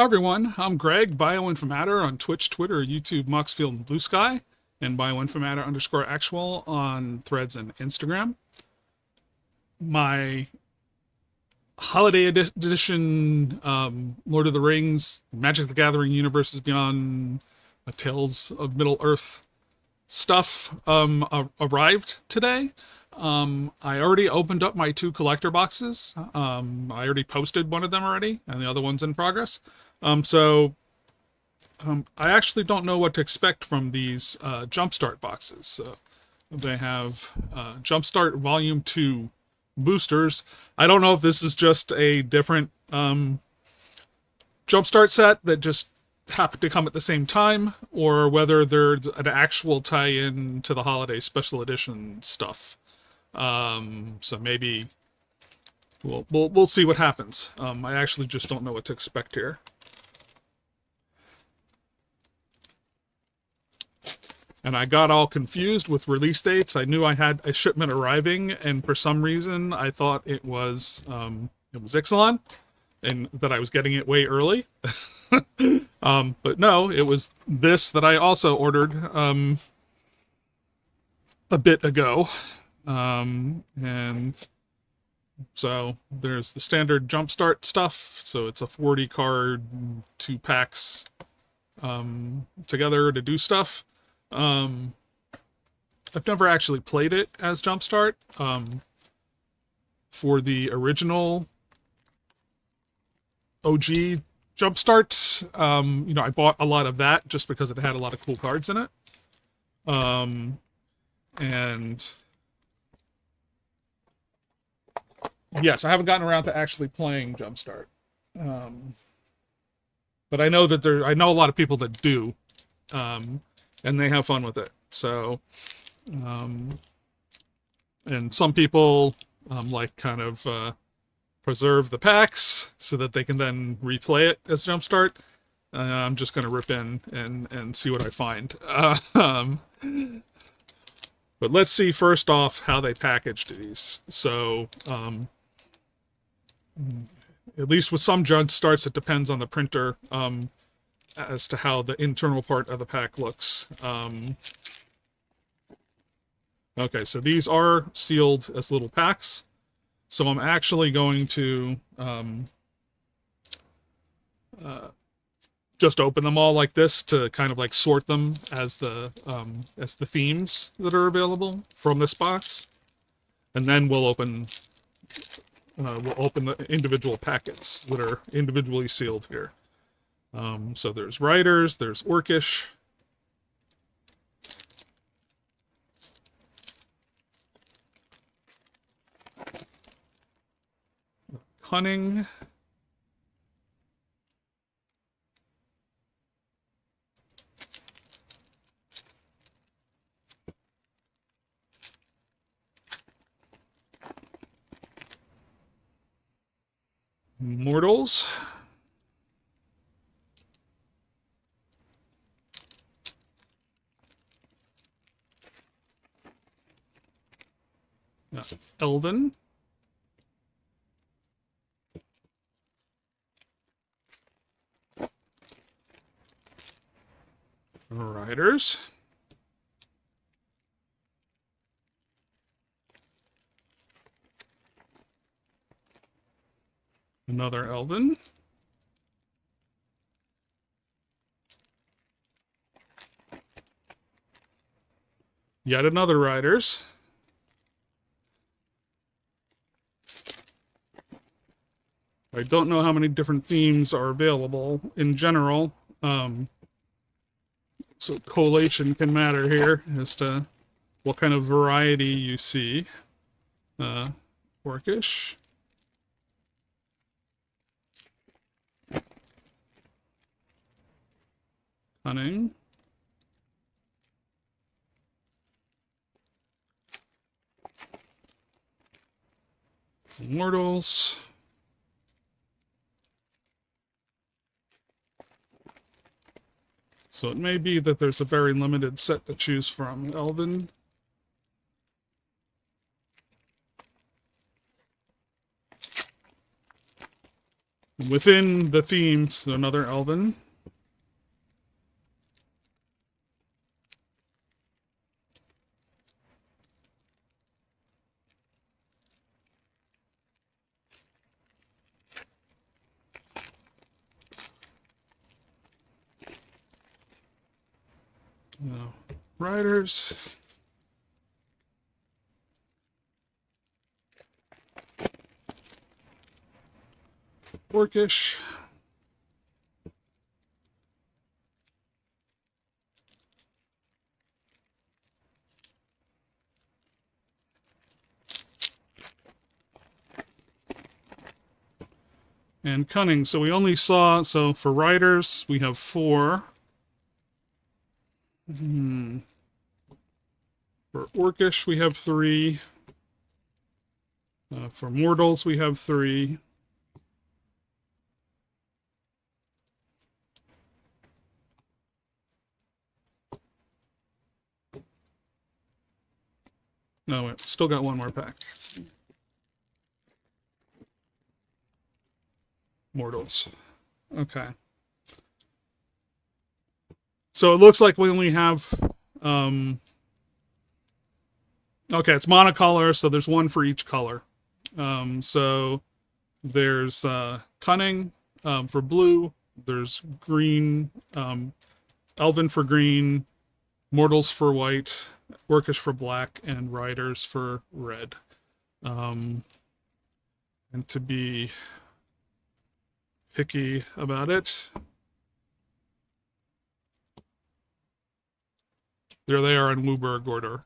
Hi everyone, I'm Greg, Bioinformatter on Twitch, Twitter, YouTube, Moxfield, and Blue Sky, and Bioinformatter_actual on Threads and Instagram. My holiday edition Lord of the Rings, Magic the Gathering Universes Beyond Tales of Middle-earth stuff arrived today. I already opened up my 2 collector boxes. I already posted one of them already, and the other one's in progress. So I actually don't know what to expect from these Jumpstart boxes. So they have Jumpstart Volume 2 boosters. I don't know if this is just a different Jumpstart set that just happened to come at the same time, or whether there's an actual tie-in to the holiday special edition stuff. So maybe we'll see what happens. I actually just don't know what to expect here. And I got all confused with release dates. I knew I had a shipment arriving, and for some reason I thought it was Ixalan, and that I was getting it way early. But no, it was this that I also ordered a bit ago. And so there's the standard Jumpstart stuff. So it's a 40 card, 2 packs together to do stuff. I've never actually played it as Jumpstart. For the original OG Jumpstart, I bought a lot of that just because it had a lot of cool cards in it. And yes, I haven't gotten around to actually playing Jumpstart. But I know that I know a lot of people that do. And they have fun with it. So, and some people like kind of preserve the packs so that they can then replay it as Jumpstart. I'm just going to rip in and see what I find. But let's see first off how they packaged these. So, at least with some Jumpstarts, it depends on the printer. As to how the internal part of the pack looks. Okay, so these are sealed as little packs. So I'm actually going to just open them all like this to kind of like sort them as the themes that are available from this box, and then we'll open the individual packets that are individually sealed here. So there's Riders, there's Orcish, Cunning, Mortals, Elven, Riders, another Elven, yet another Riders, I don't know how many different themes are available in general, so collation can matter here as to what kind of variety you see. Orcish, Cunning, Immortals, so it may be that there's a very limited set to choose from. Elven, Within the themes, another Elven. Riders. Orcish. And cunning. So we only saw, so for riders, we have 4. For orcish, we have 3. For mortals, we have 3. No, wait, still got one more pack. Mortals. Okay. So it looks like we only have okay, it's monocolor, so there's one for each color. So there's cunning for blue, there's green, elven for green, mortals for white, orcish for black, and riders for red. And to be picky about it, there they are in Wooburg order.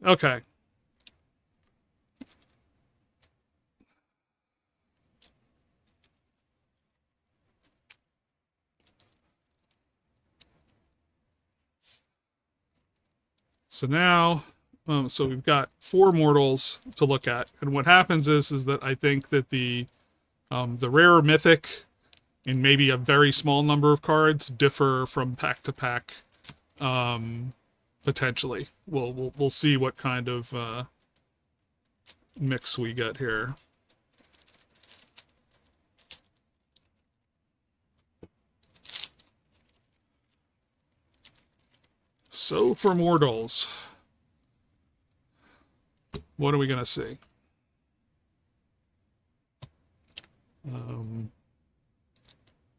Okay. So now, so we've got 4 mortals to look at, and what happens is that I think that the rare mythic and maybe a very small number of cards differ from pack to pack. Potentially, we'll see what kind of mix we get here. So for mortals, what are we gonna see?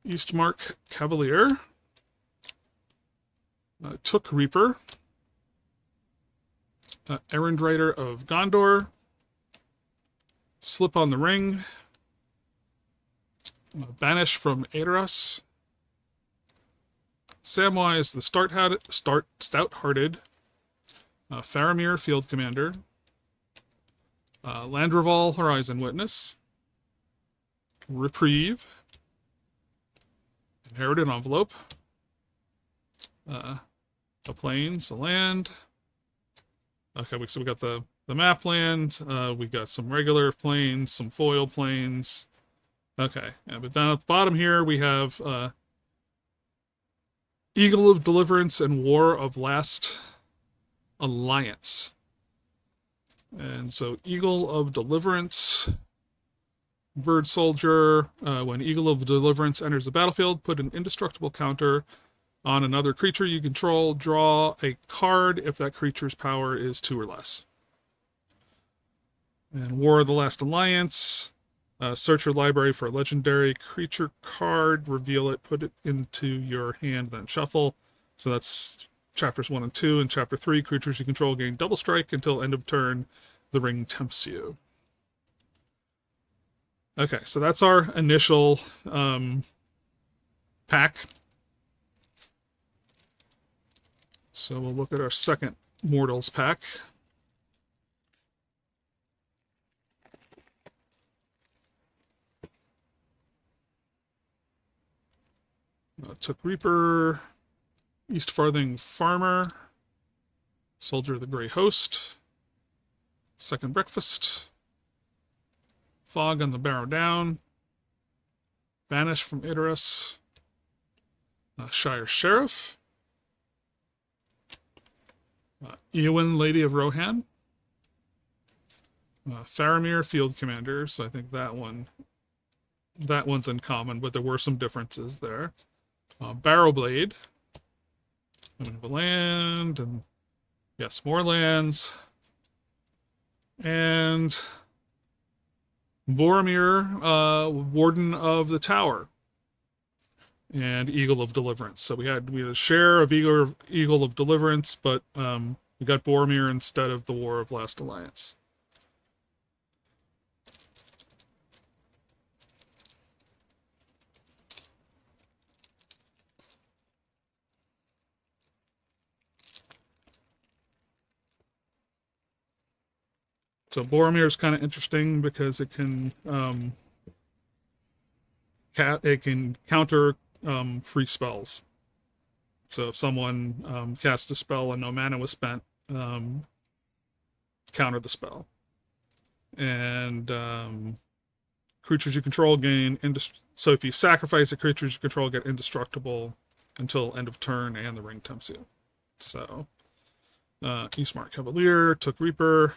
Eastmark Cavalier, Took Reaper, Errand Rider of Gondor, Slip on the Ring, Banish from Aedoras, Samwise the Stout-Hearted, Faramir Field Commander, Landreval Horizon Witness, Reprieve, Inherited Envelope, the plains, the land. Okay, so we got the map land. We got some regular plains, some foil plains. Okay, yeah, but down at the bottom here we have Eagle of Deliverance and War of Last Alliance. And so Eagle of Deliverance, Bird Soldier. When Eagle of Deliverance enters the battlefield, put an indestructible counter on another creature you control. Draw a card if that creature's power is 2 or less. And War of the Last Alliance. Search your library for a legendary creature card, reveal it, put it into your hand, then shuffle. So that's chapters 1 and 2. And chapter 3, creatures you control gain double strike until end of turn. The ring tempts you. Okay, so that's our initial pack. So we'll look at our second Mortals pack. Took Reaper, East Farthing Farmer, Soldier of the Grey Host, Second Breakfast, Fog on the Barrow Down, Banish from Aedoras, Shire Sheriff, Eowyn, Lady of Rohan, Faramir Field Commander, so I think that one's uncommon, but there were some differences there. Barrow Blade, a land, and yes, more lands, and Boromir, Warden of the Tower, and Eagle of Deliverance. So we had a share of Eagle of Deliverance, but we got Boromir instead of the War of Last Alliance. So Boromir is kind of interesting because it can counter free spells. So if someone cast a spell and no mana was spent, counter the spell. And creatures you control gain so if you sacrifice a creature you control, get indestructible until end of turn, and the ring tempts you. So Eastmark Cavalier, Took Reaper,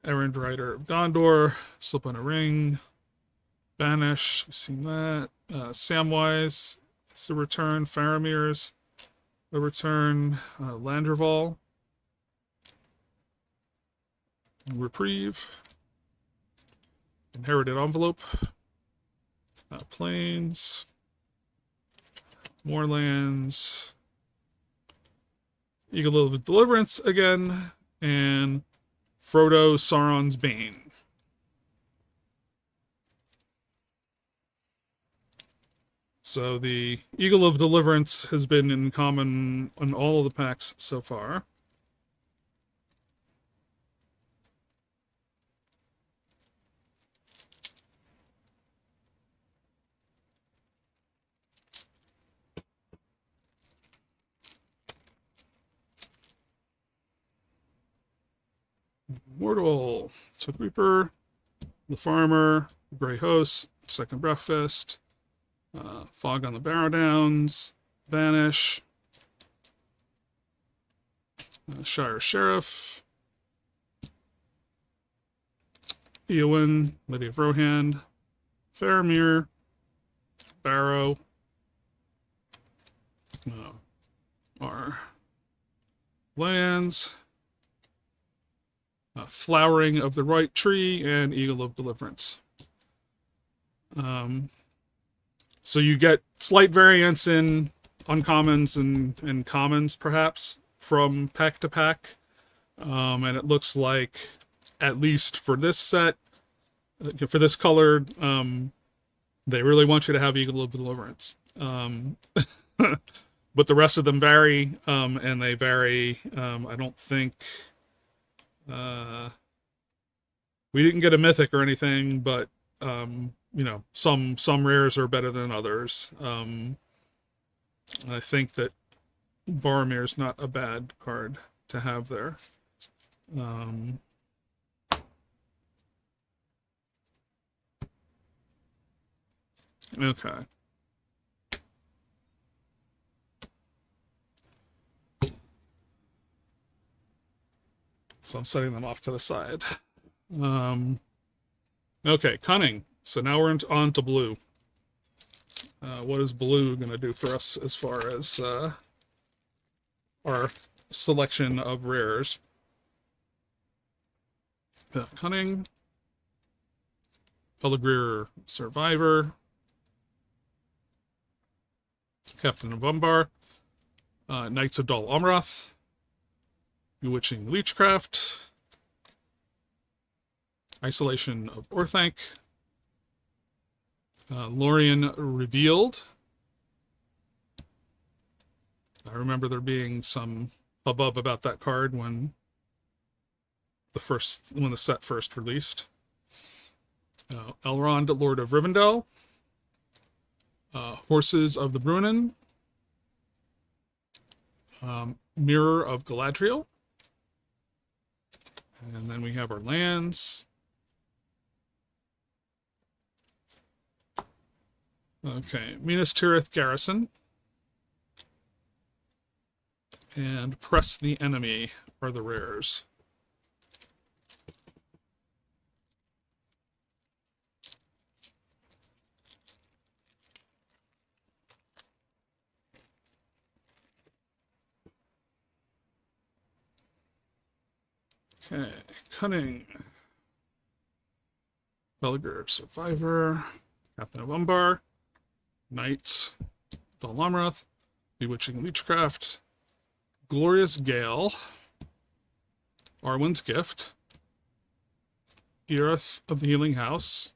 Errand Rider of Gondor, Slip on a Ring, Banish, we've seen that. Samwise is the return, Faramir's the return, Landreval, Reprieve, Inherited Envelope, Plains, more lands, Eagle of Deliverance again, and Frodo Sauron's Bane. So the Eagle of Deliverance has been in common on all of the packs so far. Mortal, Took Reaper, the Farmer, Grey Host, Second Breakfast, Fog on the Barrow Downs, Vanish, Shire Sheriff, Eowyn, Lady of Rohan, Faramir, Barrow, our lands, Flowering of the Right Tree, and Eagle of Deliverance. So you get slight variance in uncommons and commons, perhaps, from pack to pack. And it looks like, at least for this set, for this color, they really want you to have Eagle of Deliverance. But the rest of them vary, and they vary. I don't think we didn't get a mythic or anything, but some rares are better than others. I think that Boromir's not a bad card to have there. Okay. So I'm setting them off to the side. Okay, Cunning. So now we're on to blue. What is blue going to do for us as far as our selection of rares? Cunning, Peligreer Survivor, Captain of Umbar, Knights of Dol Amroth, Bewitching Leechcraft, Isolation of Orthanc, Lorien Revealed. I remember there being some hubbub about that card when the set first released. Elrond, Lord of Rivendell, Horses of the Bruinen, Mirror of Galadriel, and then we have our lands. Okay, Minas Tirith Garrison, and Press the Enemy are the rares. Okay, Cunning. Belger Survivor. Captain of Umbar. Knight. Dol Amroth. Bewitching Leechcraft. Glorious Gale. Arwen's Gift. Earth of the Healing House.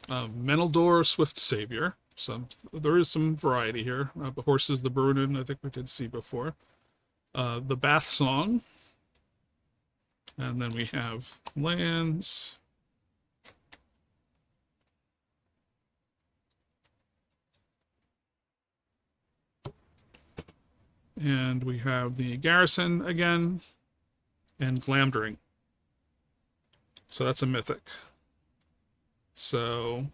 Menaldor Swift Savior. So there is some variety here. The Horses, the Brunin, I think we did see before. The Bath Song. And then we have lands. And we have the Garrison again. And Glamdring. So that's a mythic. So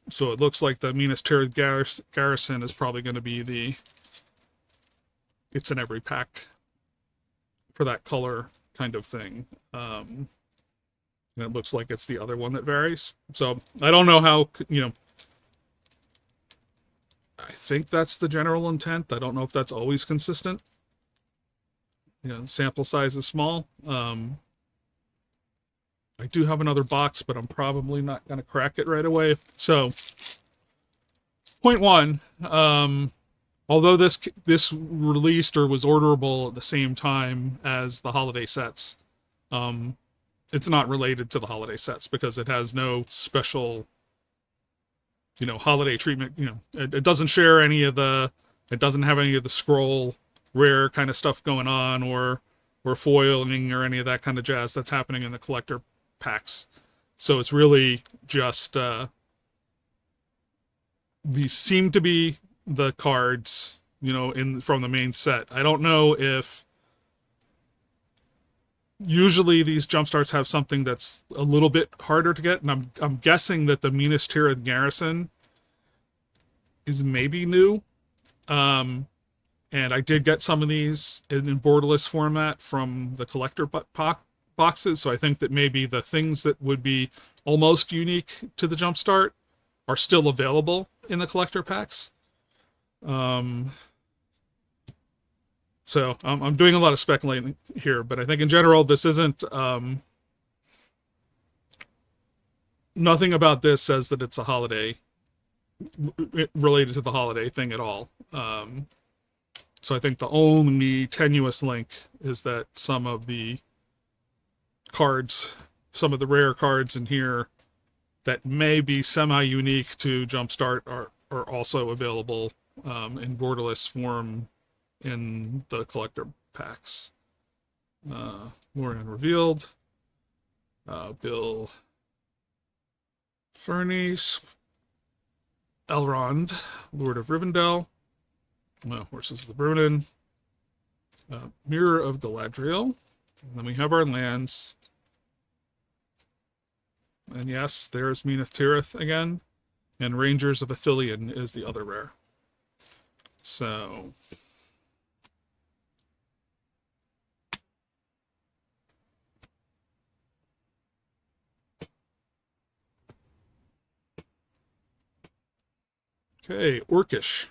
it looks like the Minas Tirith Garrison is probably going to be the... It's in every pack for that color kind of thing. And it looks like it's the other one that varies. So I don't know how, I think that's the general intent. I don't know if that's always consistent. Sample size is small. I do have another box, but I'm probably not going to crack it right away. So, point one, although this released or was orderable at the same time as the holiday sets, it's not related to the holiday sets because it has no special, holiday treatment. It doesn't share any of the, it doesn't have any of the scroll rare kind of stuff going on or foiling or any of that kind of jazz that's happening in the collector packs. So it's really just these seem to be the cards, from the main set. I don't know if usually these Jumpstarts have something that's a little bit harder to get, and I'm guessing that the Minas Tirith Garrison is maybe new. And I did get some of these in borderless format from the collector boxes, so I think that maybe the things that would be almost unique to the Jumpstart are still available in the collector packs. So I'm doing a lot of speculating here, but I think in general this isn't... nothing about this says that it's a holiday... related to the holiday thing at all. So I think the only tenuous link is that some of the cards, some of the rare cards in here that may be semi-unique to Jumpstart are also available in borderless form in the collector packs. Lorien Revealed, Bill Furnies, Elrond, Lord of Rivendell, Horses of the Brunin, Mirror of Galadriel, and then we have our lands. And yes, there's Minas Tirith again, and Rangers of Ithilien is the other rare. So... Okay, Orcish.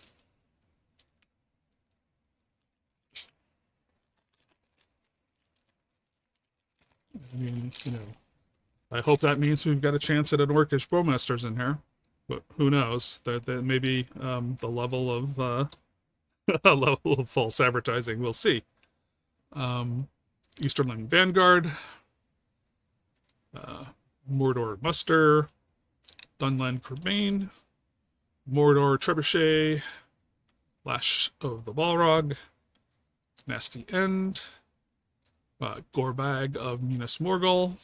I mean, I hope that means we've got a chance at an Orcish Bowmasters in here, but who knows? That maybe the level of level of false advertising. We'll see. Easterling Vanguard, Mordor Muster, Dunland Crebain, Mordor Trebuchet, Lash of the Balrog, Nasty End, Gorbag of Minas Morgul,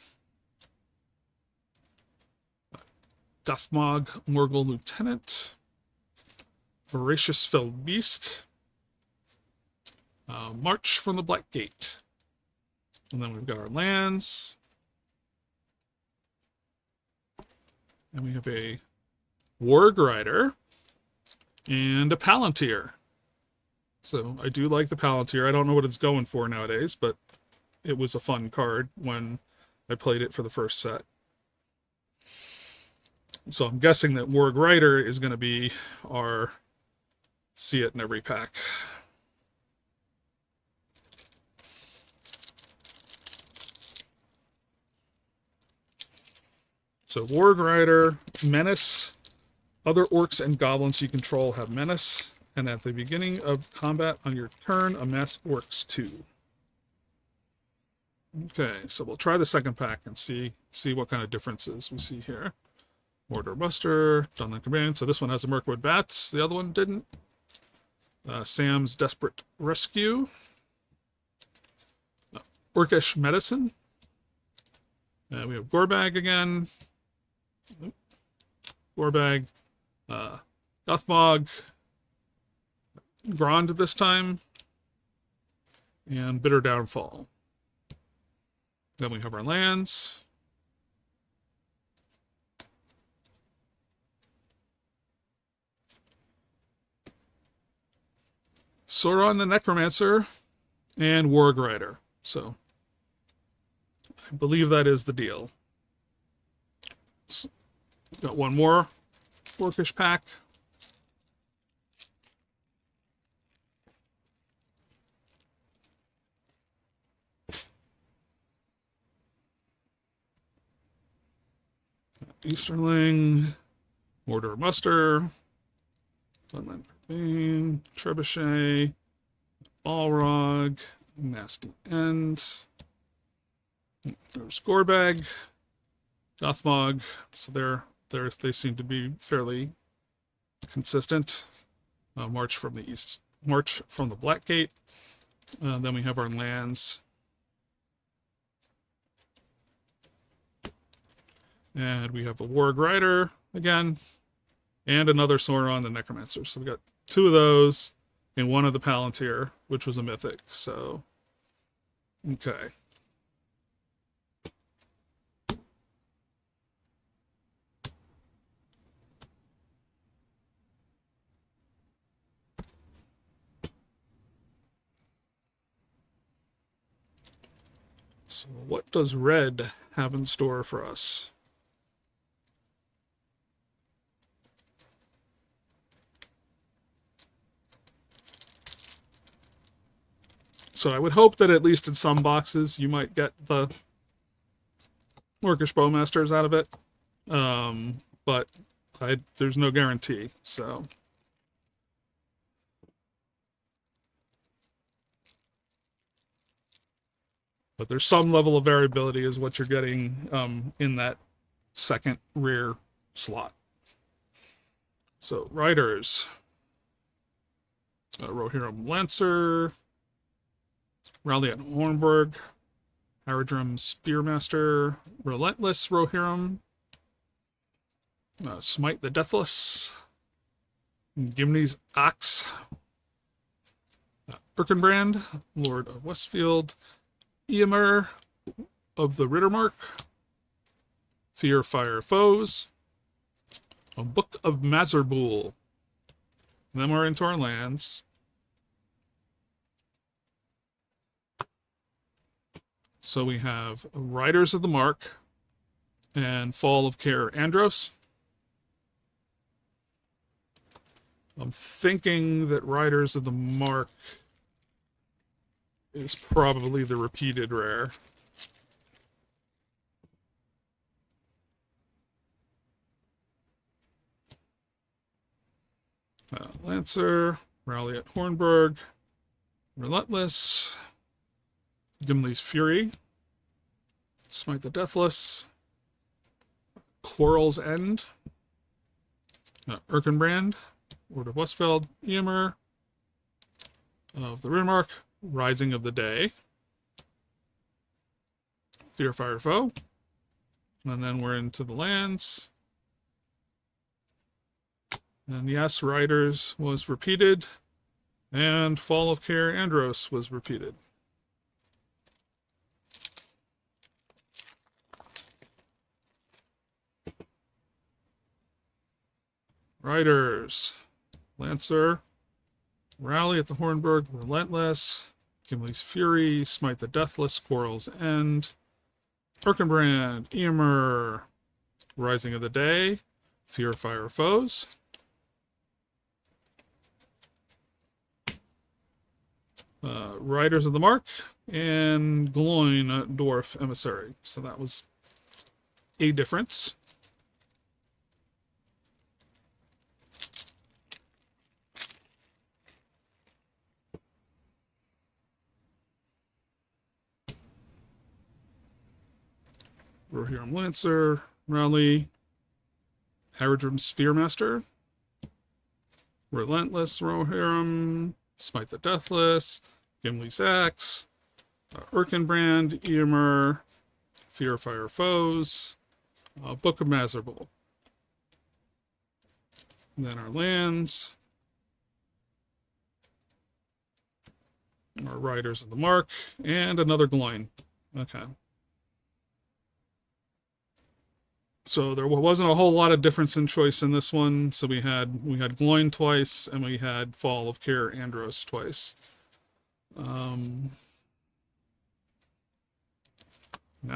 Guthmog Morgul Lieutenant, Voracious Felled Beast, March from the Black Gate. And then we've got our lands. And we have a Warg Rider and a Palantir. So I do like the Palantir. I don't know what it's going for nowadays, but it was a fun card when I played it for the first set. So I'm guessing that Warg Rider is going to be our see it in every pack. So Warg Rider, Menace. Other orcs and goblins you control have Menace. And at the beginning of combat on your turn, amass orcs 2. Okay, so we'll try the second pack and see what kind of differences we see here. Mortar Buster, Dunland Command. So this one has a Mirkwood Bats. The other one didn't. Sam's Desperate Rescue. Orcish Medicine. We have Gorbag again. Gorbag. Gothmog. Grond this time. And Bitter Downfall. Then we have our lands. Sauron the Necromancer and Warg Rider. So I believe that is the deal. So, got one more Orcish pack. Easterling, Mortar Muster, Sunland Bane, Trebuchet, Balrog, Nasty End. There's Gorbag, Gothmog. So they seem to be fairly consistent. March from the east, March from the Blackgate. Then we have our lands. And we have the Warg Rider again, and another Sauron the Necromancer. So we got 2 of those, and 1 of the Palantir, which was a mythic. So, okay. So what does red have in store for us? So I would hope that at least in some boxes you might get the Orcish Bowmasters out of it, but there's no guarantee. So, but there's some level of variability is what you're getting in that second rear slot. So Riders, Rohirrim Lancer. Rally at Hornburg, Haradrim Spearmaster, Relentless Rohirrim, Smite the Deathless, Gimni's Ox, Erkenbrand, Lord of Westfield, Eomer of the Rittermark, Fear Fire Foes, a Book of Mazerbool. Them are into our lands. So we have Riders of the Mark and Fall of Caer Andros. I'm thinking that Riders of the Mark is probably the repeated rare. Lancer, Rally at Hornburg, Relentless, Gimli's Fury, Smite the Deathless, Quarrel's End, Erkenbrand, Lord of Westfeld, Eomer of the Rittermark, Rising of the Day, Fear Fire Foe, and then we're into the lands. And yes, Riders was repeated, and Fall of Caer Andros was repeated. Riders, Lancer, Rally at the Hornburg, Relentless, Gimli's Fury, Smite the Deathless, Quarrel's End, Erkenbrand, Eomer, Rising of the Day, Fear Fire Foes, Riders of the Mark, and Gloin, Dwarf Emissary. So that was a difference. Rohirrim Lancer, Raleigh, Haradrim Spearmaster, Relentless Rohirrim, Smite the Deathless, Gimli's Axe, Erkenbrand, Eomer, Fear Fire Foes, Book of Mazarbul. And then our lands, our Riders of the Mark, and another Gloin. Okay. So there wasn't a whole lot of difference in choice in this one. So we had Gloin twice, and we had Fall of Kaer Andros twice. Now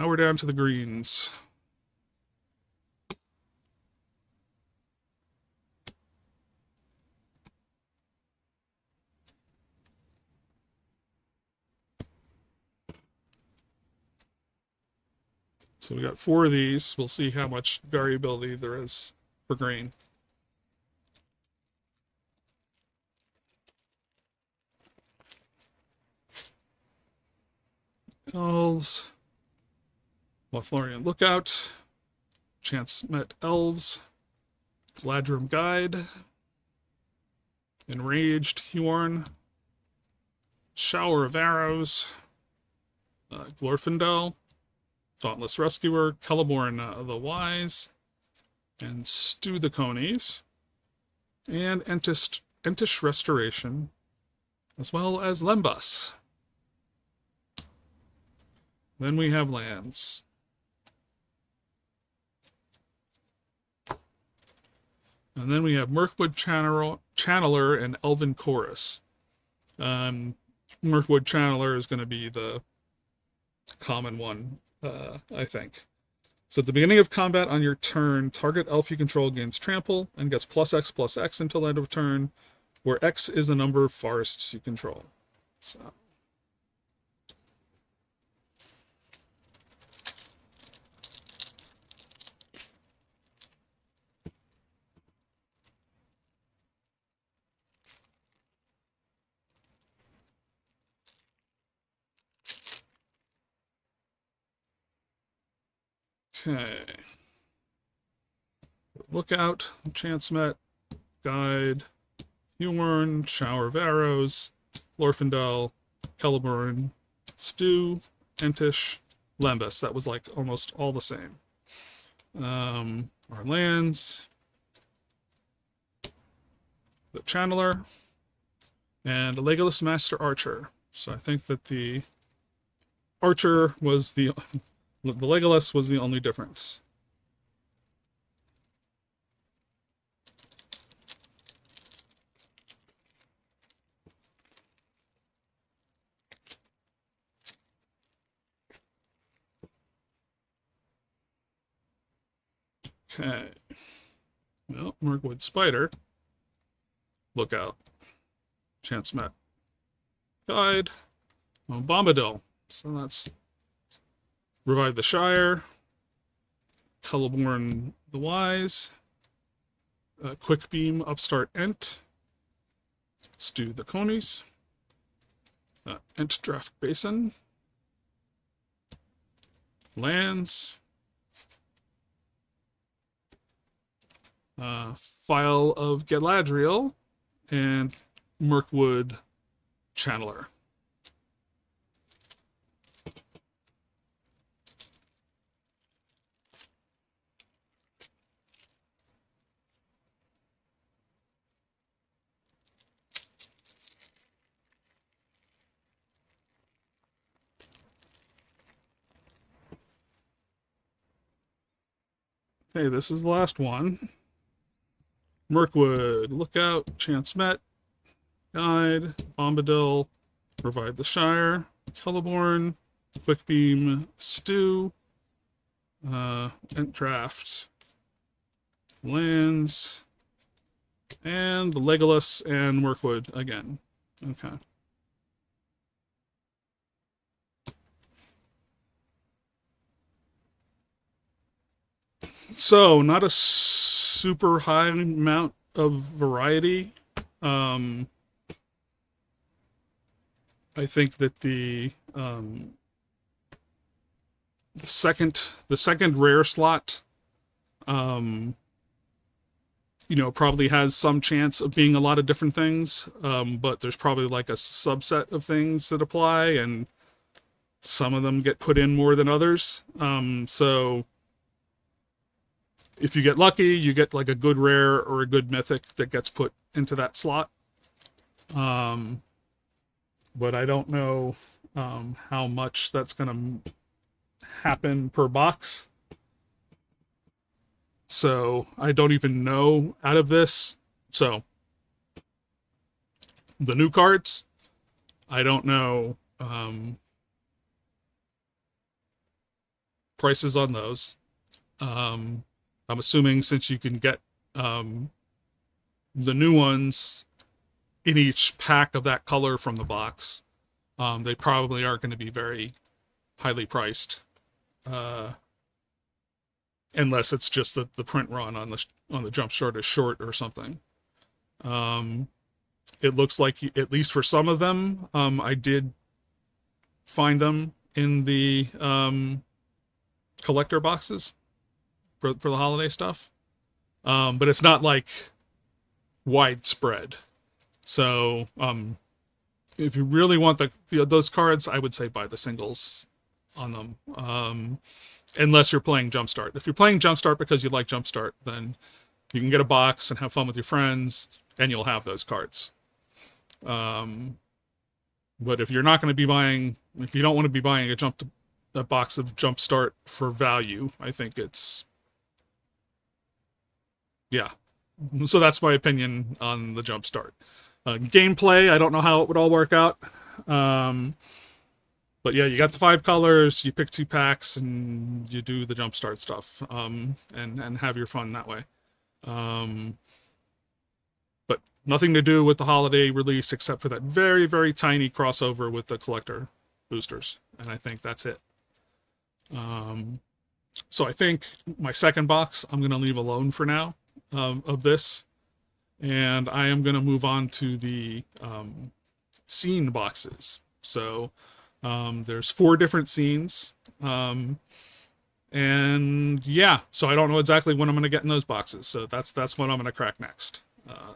we're down to the greens. So we got 4 of these. We'll see how much variability there is for green. Elves, Lothlorien Lookout, Chance Met Elves, Gladrim Guide, Enraged Hjorn, Shower of Arrows, Glorfindel, Dauntless Rescuer, Celeborn the Wise, and Stew the Conies, and Entish Restoration, as well as Lembas. Then we have lands. And then we have Mirkwood Channeler and Elven Chorus. Mirkwood Channeler is going to be the common one, I think. So at the beginning of combat on your turn, target elf you control gains trample and gets +X/+X until end of turn, where X is the number of forests you control. So. Okay. Lookout, Chance Met, Guide, Hjorn, Shower of Arrows, Glorfindel, Celeborn, Stew, Entish, Lembas. That was like almost all the same. Our lands, the Channeler, and Legolas Master Archer. So I think that the Archer was the Legolas was the only difference. Okay. Well, Mirkwood Spider. Lookout. Chance Met. Guide. Bombadil. So that's Revive the Shire. Celeborn the Wise. Quick Beam Upstart Ent. Stew the Conies. Ent Draft Basin. Lands. File of Galadriel and Mirkwood Channeler. Okay, this is the last one. Mirkwood, Lookout, Chance Met, Guide, Bombadil, Revive the Shire, Celeborn, Quick Beam, Stew, Ent Draft, Lands, and the Legolas and Mirkwood again. Okay. So, not a super high amount of variety. I think that the the second rare slot, probably has some chance of being a lot of different things, but there's probably like a subset of things that apply, and some of them get put in more than others. So if you get lucky, you get like a good rare or a good mythic that gets put into that slot. But I don't know how much that's going to happen per box. So I don't even know out of this. So the new cards, I don't know prices on those. I'm assuming since you can get the new ones in each pack of that color from the box, they probably aren't going to be very highly priced, unless it's just that the print run on the Jumpstart is short or something. It looks like, at least for some of them, I did find them in the collector boxes for the holiday stuff, but it's not like widespread. So if you really want those cards, I would say buy the singles on them, unless you're playing Jumpstart. If you're playing Jumpstart because you like Jumpstart, then you can get a box and have fun with your friends, and you'll have those cards. But if you're not going to be buying, if you don't want to be buying a box of Jumpstart for value, I think it's, yeah. So that's my opinion on the Jumpstart. Gameplay, I don't know how it would all work out. But yeah, you got the 5 colors, you pick 2 packs, and you do the Jumpstart stuff, and have your fun that way. But nothing to do with the holiday release except for that very, very tiny crossover with the collector boosters. And I think that's it. So I think my second box I'm going to leave alone for now, of this. And I am going to move on to the scene boxes. So there's 4 different scenes. And yeah, so I don't know exactly when I'm going to get in those boxes. So that's what I'm going to crack next.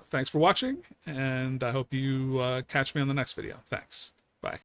Thanks for watching, and I hope you catch me on the next video. Thanks. Bye.